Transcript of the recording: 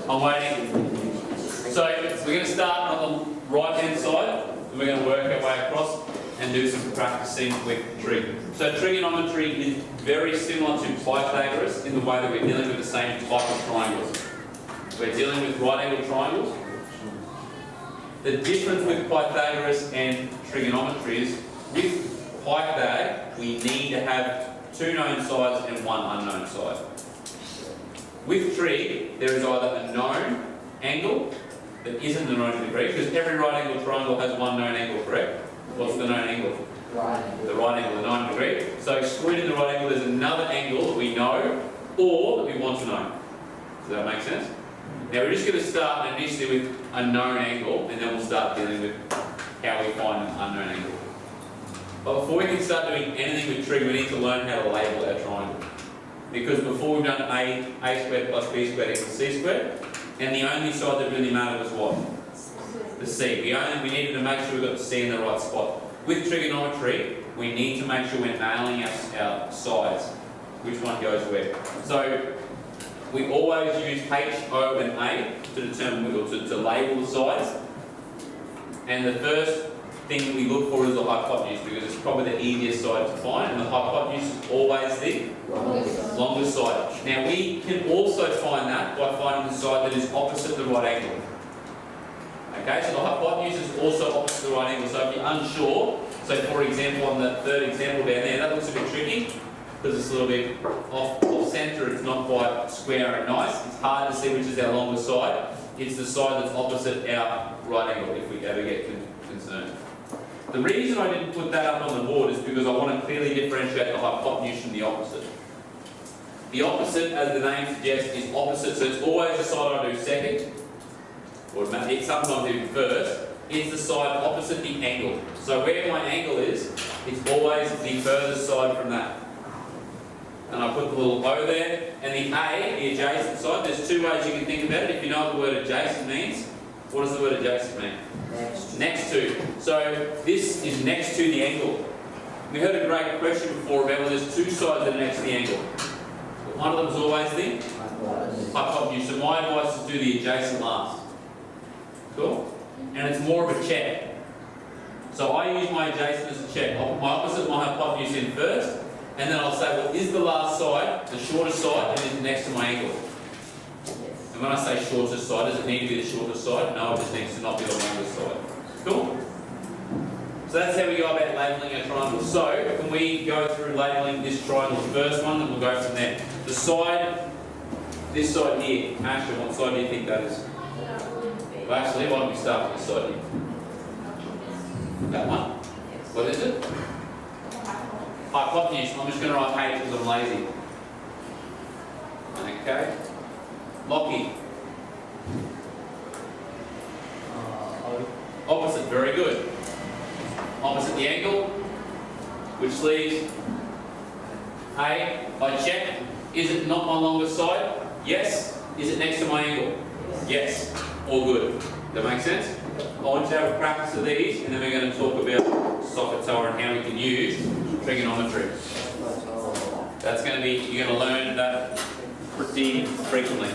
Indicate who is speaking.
Speaker 1: I'm waiting. So we're going to start on the right hand side and we're going to work our way across and do some practicing with trig. So trigonometry is very similar to Pythagoras in the way that we're dealing with the same type of triangles. We're dealing with right angle triangles. The difference with Pythagoras and trigonometry is with Pythag we need to have two known sides and one unknown side. With trig there is either a known angle that isn't the 90 degree, because every right angle triangle has one known angle, correct? What's the known angle?
Speaker 2: Right angle.
Speaker 1: The right angle, the 90 degree. So excluding the right angle, there's another angle that we know or that we want to know. Does that make sense? Now we're just going to start initially with a known angle, and then we'll start dealing with how we find an unknown angle. But before we can start doing anything with trig, we need to learn how to label our triangle. Because before we've done a squared plus b squared equals c squared, and the only side that really mattered was what? The c. We needed to make sure we got the c in the right spot. With trigonometry, we need to make sure we're nailing our sides, which one goes where. So we always use H, O and A to determine, or to label the sides. And the first thing we look for is the hypotenuse, because it's probably the easiest side to find, and the hypotenuse is always the longest side. Now we can also find that by finding the side that is opposite the right angle. Okay, so the hypotenuse is also opposite the right angle. So if you're unsure, so for example on the third example down there, that looks a bit tricky because it's a little bit off centre, it's not quite square and nice. It's hard to see which is our longest side. It's the side that's opposite our right angle if we ever get concerned. The reason I didn't put that up on the board is because I want to clearly differentiate the hypotenuse from the opposite. The opposite, as the name suggests, is opposite, so it's always the side I do second, or sometimes even first. It's the side opposite the angle. So where my angle is, it's always the furthest side from that. And I put the little O there, and the A, the adjacent side, there's two ways you can think about it. If you know what the word adjacent means, what does the word adjacent mean? Next to. So this is next to the angle. We heard a great question before about, well, there's two sides that are next to the angle. One of them is always the hypotenuse. So my advice is do the adjacent last. Cool? And it's more of a check. So I use my adjacent as a check. I'll put my opposite, my hypotenuse in first, and then I'll say, well, is the last side the shortest side and is next to my angle? And when I say shortest side, does it need to be the shortest side? No, it just needs to not be the longest side. Cool? So that's how we go about labelling our triangles. So, can we go through labelling this triangle, the first one, and we'll go from there. The side, this side here, Ashley, what side do you think that is? Well, actually, why don't we start with this side here? That one? What is it? Hypotenuse. I'm just going to write H because I'm lazy. Okay. Lockie. Opposite, very good. Opposite the angle, which leaves A. I check, is it not my longest side? Yes. Is it next to my angle? Yes. All good. Does that make sense? I want you to have a practice of these, and then we're going to talk about SOHCAHTOA and how we can use trigonometry. That's going to be, you're going to learn that pretty frequently.